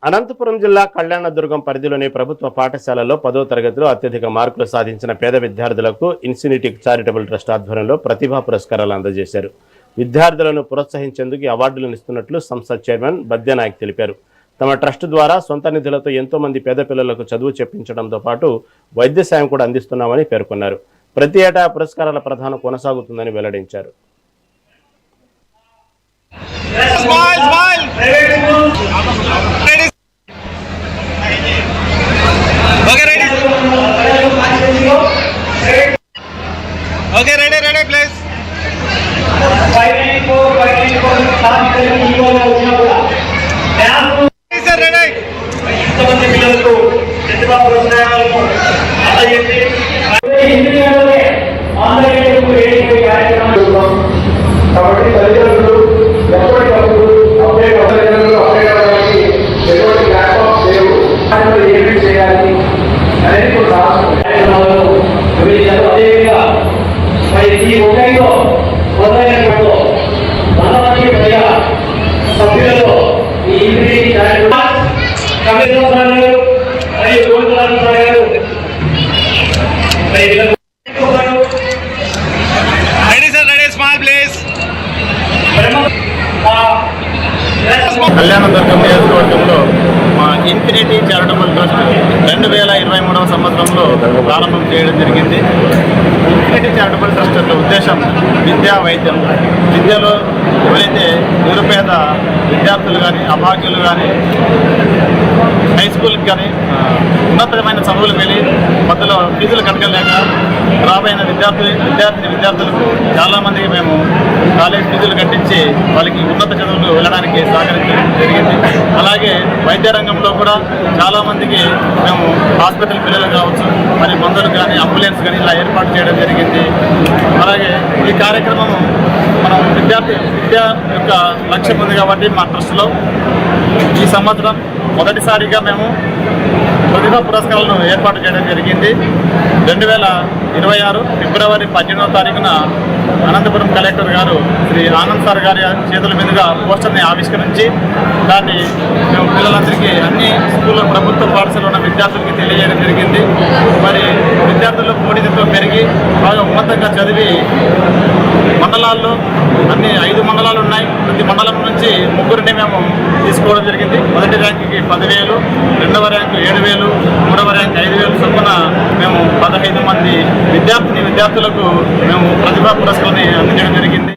అనంతపురం జిల్లా కళ్యాణదుర్గం పరిధిలోని ప్రభుత్వ పాఠశాలలో 10వ తరగతిలో అత్యధిక మార్కులు సాధించిన పేద విద్యార్థులకు ఇన్ఫినిటీ చారిటబుల్ ట్రస్ట్ ఆధ్వర్యంలో ప్రతిభా పురస్కారాలు అందజేశారు. విద్యార్థులను ప్రోత్సహించేందుకు అవార్డులను ఇస్తున్నట్లు సంస్థ చైర్మన్ బద్యనాయక్ తెలిపారు. తమ ట్రస్ట్ ద్వారా సొంత నిధులతో ఎంతో మంది పేద పిల్లలకు చదువు చెప్పించడంతో పాటు వైద్య సాయం కూడా అందిస్తున్నామని పేర్కొన్నారు. ప్రతి ఏటా పురస్కారాల ప్రదానం కొనసాగుతుందని వెల్లడించారు. Okay, ready, please. Sir, ready. Kalyandurg నియోజకవర్గంలో మా ఇన్ఫినిటీ చారిటబుల్ ట్రస్ట్ 2023వ సంవత్సరంలో ప్రారంభం చేయడం జరిగింది. ఇన్ఫినిటీ చారిటబుల్ ట్రస్ట్ యొక్క ఉద్దేశం విద్యా వైద్యం. విద్యలో ఎవరైతే నిరుపేద విద్యార్థులు కానీ అభాగ్యులు కానీ హై స్కూల్కి కానీ ఉన్నతమైన చదువులకు వెళ్ళి మధ్యలో ఫీజులు కట్టలేక రాబోయిన విద్యార్థులకు చాలామందికి మేము కాలేజ్ ఫీజులు కట్టించి వాళ్ళకి ఉన్నత చదువులు వెళ్ళడానికి సహకరించడం జరిగింది. అలాగే వైద్య రంగంలో కూడా చాలామందికి మేము హాస్పిటల్ పిల్లలు కావచ్చు, మరి మందులు కానీ అంబులెన్స్ కానీ ఇలా ఏర్పాటు చేయడం జరిగింది. అలాగే ఈ కార్యక్రమం మనం విద్య యొక్క లక్ష్యం ఉంది కాబట్టి మా ట్రస్ట్లో ఈ సంవత్సరం మొదటిసారిగా మేము ప్రతిభా పురస్కారాలను ఏర్పాటు చేయడం జరిగింది. 2026 ఫిబ్రవరి 18వ తారీఖున అనంతపురం కలెక్టర్ గారు శ్రీ ఆనంద్ సార్ గారి చేతుల మీదుగా పోస్టర్ని ఆవిష్కరించి దాన్ని మేము పిల్లలందరికీ అన్ని స్కూళ్ళ ప్రభుత్వ పాఠశాలలో ఉన్న విద్యార్థులకి తెలియజేయడం జరిగింది. మరి విద్యార్థుల్లో పోటీతో పెరిగి బాగా ఉన్నతంగా చదివి మండలాల్లో అన్ని 5 మండలాలు ఉన్నాయి. ప్రతి మండలం నుంచి 3 మేము తీసుకోవడం జరిగింది. మొదటి ర్యాంకుకి 10,000, రెండవ ర్యాంకు 7,000, మూడవ ర్యాంక్ 5,000 చొప్పున మేము 15 మంది విద్యార్థులకు మేము ప్రతిభా పురస్కారాన్ని అందించడం జరిగింది.